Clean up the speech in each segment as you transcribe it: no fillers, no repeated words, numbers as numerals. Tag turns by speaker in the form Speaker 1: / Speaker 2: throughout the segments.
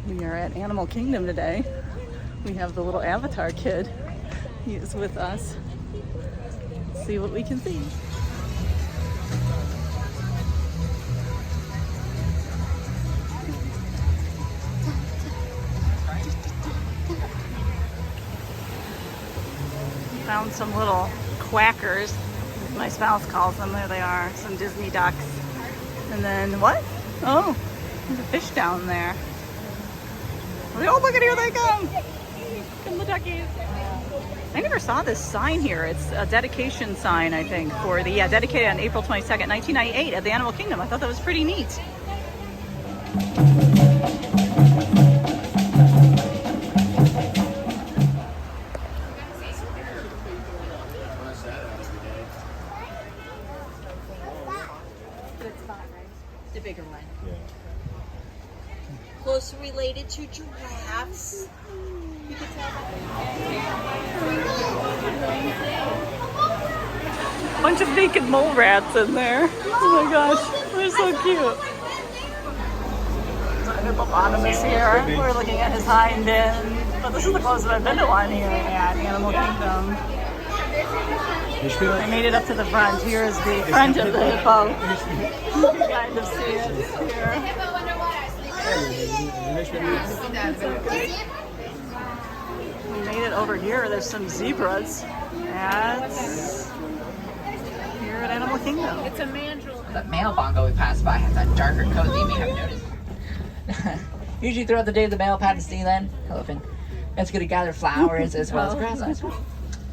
Speaker 1: We are at Animal Kingdom today. We have the little avatar kid. He is with us. Let's see what we can see. Found some little quackers, as my spouse calls them. There they are, some Disney ducks. And then what? Oh, there's a fish down there. Oh, look at here they come. Come the duckies. I never saw this sign here. It's a dedication sign, I think, for the, dedicated on April 22nd, 1998 at the Animal Kingdom. I thought that was pretty neat.
Speaker 2: The bigger one. Yeah. Closely related to giraffes. You can tell
Speaker 1: that. Bunch of naked mole rats in there. Oh my gosh, they're so cute. There's a hippopotamus here. We're looking at his hind end. But this is the closest I've been to one here at Animal Kingdom. I made it up to the front. Here is the front of the hippo. You can kind of see it here. We made it over here. There's some zebras. That's here at Animal Kingdom.
Speaker 2: it's a mandrill.
Speaker 3: That male bongo we passed by has that darker coat that you may have noticed. Usually throughout the day the male pat Disneyland elephant. It's going to gather flowers as well as grass.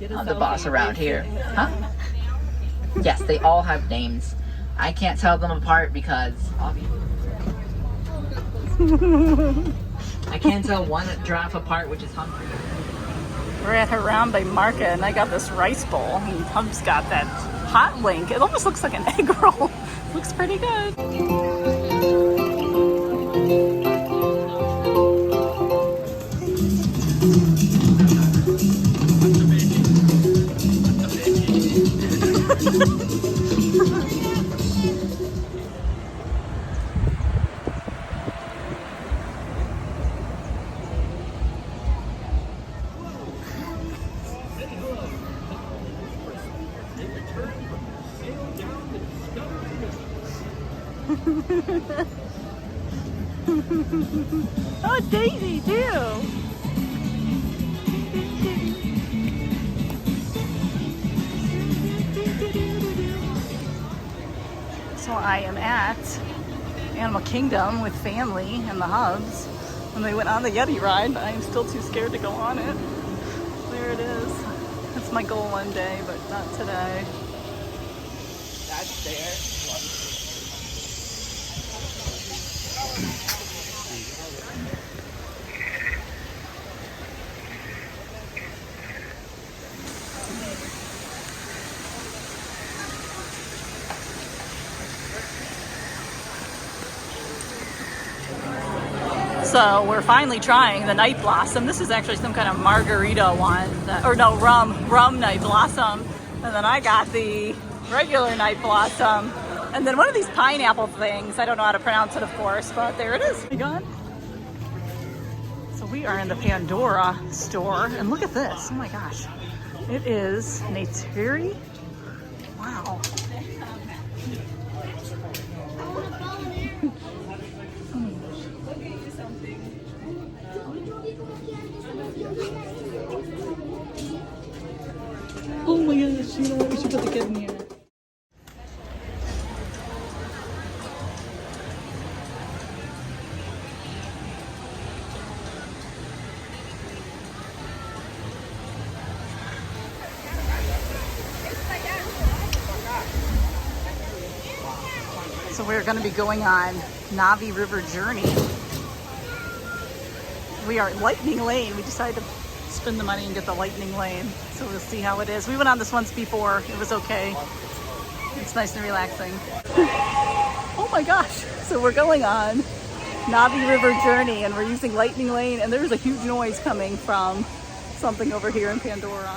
Speaker 3: I'm the boss around here. Huh? Yes, they all have names. I can't tell them apart because I can't tell one giraffe apart, which is Humphrey.
Speaker 1: We're at Harambe Market, and I got this rice bowl, and Hump's got that hot link. It almost looks like an egg roll. Looks pretty good. Oh, Daisy too. So I am at Animal Kingdom with family and the Hubs, and they went on the Yeti ride, but I am still too scared to go on it. There it is. That's my goal one day, but not today.
Speaker 3: That's there.
Speaker 1: So we're finally trying the Night Blossom. This is actually some kind of margarita one, rum Night Blossom. And then I got the regular Night Blossom. And then one of these pineapple things. I don't know how to pronounce it, of course, but there it is. You gone? So we are in the Pandora store, and look at this. Oh my gosh. It is Neytiri. Wow. Oh my gosh, you know what? We should put the kid in here. So we're going to be going on Navi River Journey. We are at Lightning Lane. We decided to spend the money and get the Lightning Lane. So we'll see how it is. We went on this once before. It was okay. It's nice and relaxing. Oh my gosh. So we're going on Navi River Journey and we're using Lightning Lane, and there's a huge noise coming from something over here in Pandora.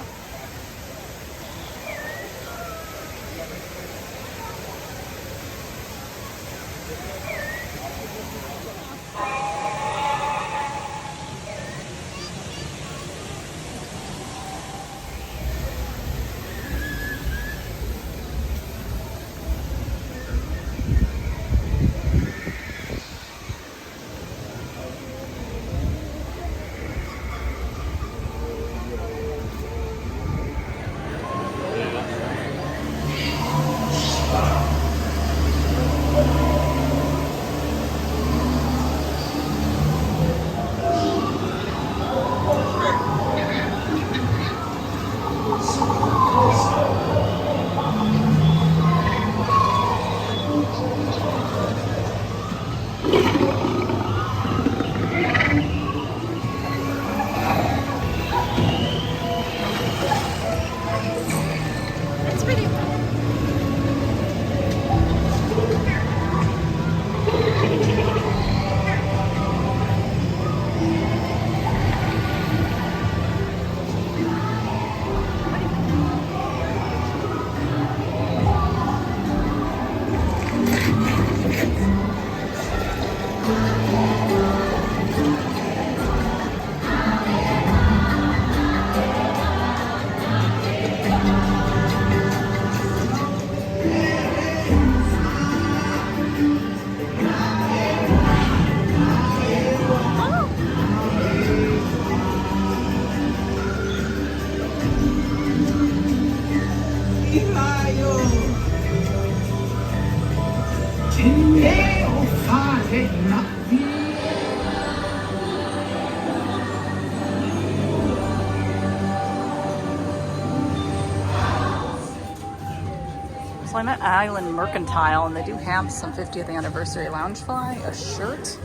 Speaker 1: So I'm at Island Mercantile, and they do have some 50th anniversary Loungefly, a shirt,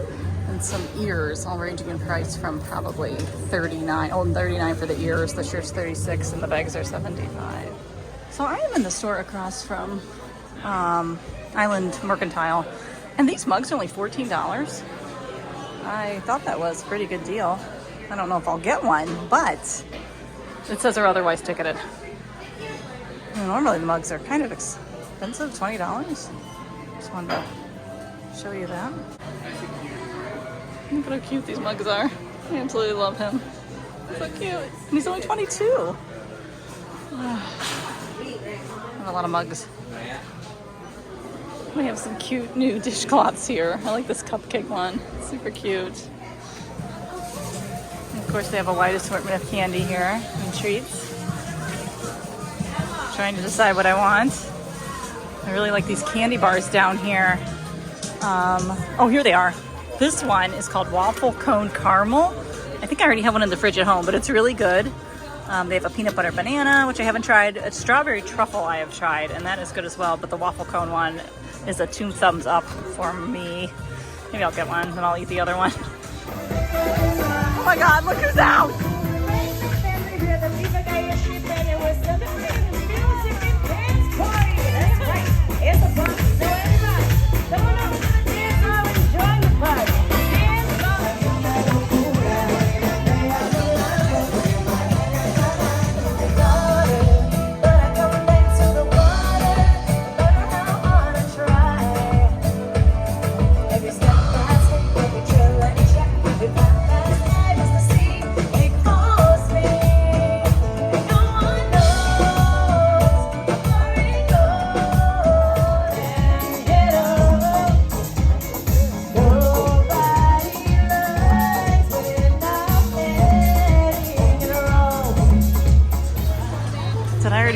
Speaker 1: and some ears, all ranging in price from probably $39. Oh, $39 for the ears. The shirt's $36, and the bags are $75. So I am in the store across from Island Mercantile, and these mugs are only $14. I thought that was a pretty good deal. I don't know if I'll get one, but it says they're otherwise ticketed. Normally the mugs are kind of expensive, $20. Just wanted to show you that. Look at how cute these mugs are. I absolutely love him. So cute. And he's only 22. I have a lot of mugs. We have some cute new dishcloths here. I like this cupcake one. It's super cute. And of course, they have a wide assortment of candy here and treats. Trying to decide what I want. I really like these candy bars down here. Oh, here they are. This one is called Waffle Cone Caramel. I think I already have one in the fridge at home, but it's really good. They have a peanut butter banana, which I haven't tried. A strawberry truffle I have tried, and that is good as well. But the waffle cone one is a 2 thumbs up for me. Maybe I'll get one, and I'll eat the other one. Oh my God, look who's out!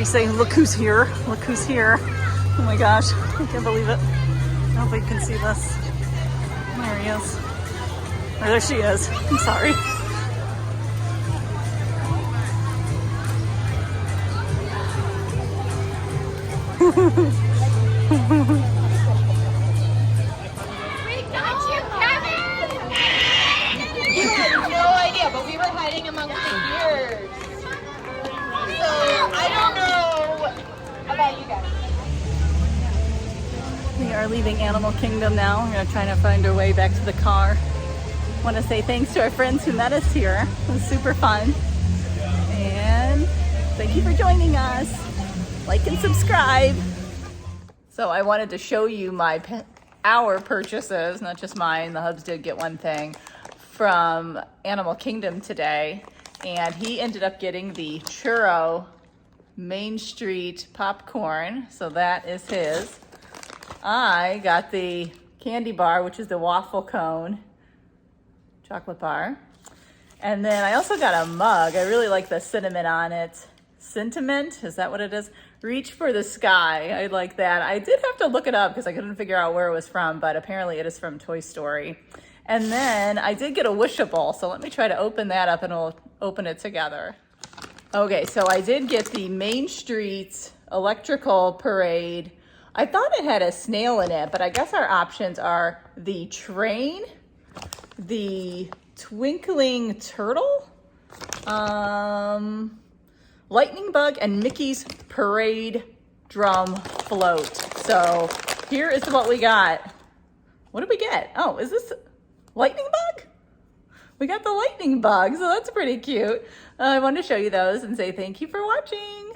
Speaker 1: Say, look who's here, look who's here. Oh my gosh, I can't believe it. I don't think you can see this. There he is. Or there she is. I'm sorry.
Speaker 2: We got you, Kevin! You had no idea, but we were hiding among the ears. So, I don't know about you guys.
Speaker 1: We are leaving Animal Kingdom now. We're going to try to find our way back to the car. I want to say thanks to our friends who met us here. It was super fun. And thank you for joining us. Like and subscribe. So I wanted to show you our purchases, not just mine. The hubs did get one thing from Animal Kingdom today. And he ended up getting the churro Main Street popcorn. So that is his. I got the candy bar, which is the waffle cone chocolate bar. And then I also got a mug. I really like the cinnamon on it. Sentiment, is that what it is? Reach for the sky. I like that. I did have to look it up because I couldn't figure out where it was from, but apparently it is from Toy Story. And then I did get a Wishable, so let me try to open that up and we'll open it together. Okay, so I did get the Main Street Electrical Parade. I thought it had a snail in it, but I guess our options are the train, the twinkling turtle, lightning bug, and Mickey's parade drum float. So here is what we got. What did we get? Oh, is this lightning bug? We got the lightning bug, so that's pretty cute. I wanted to show you those and say thank you for watching.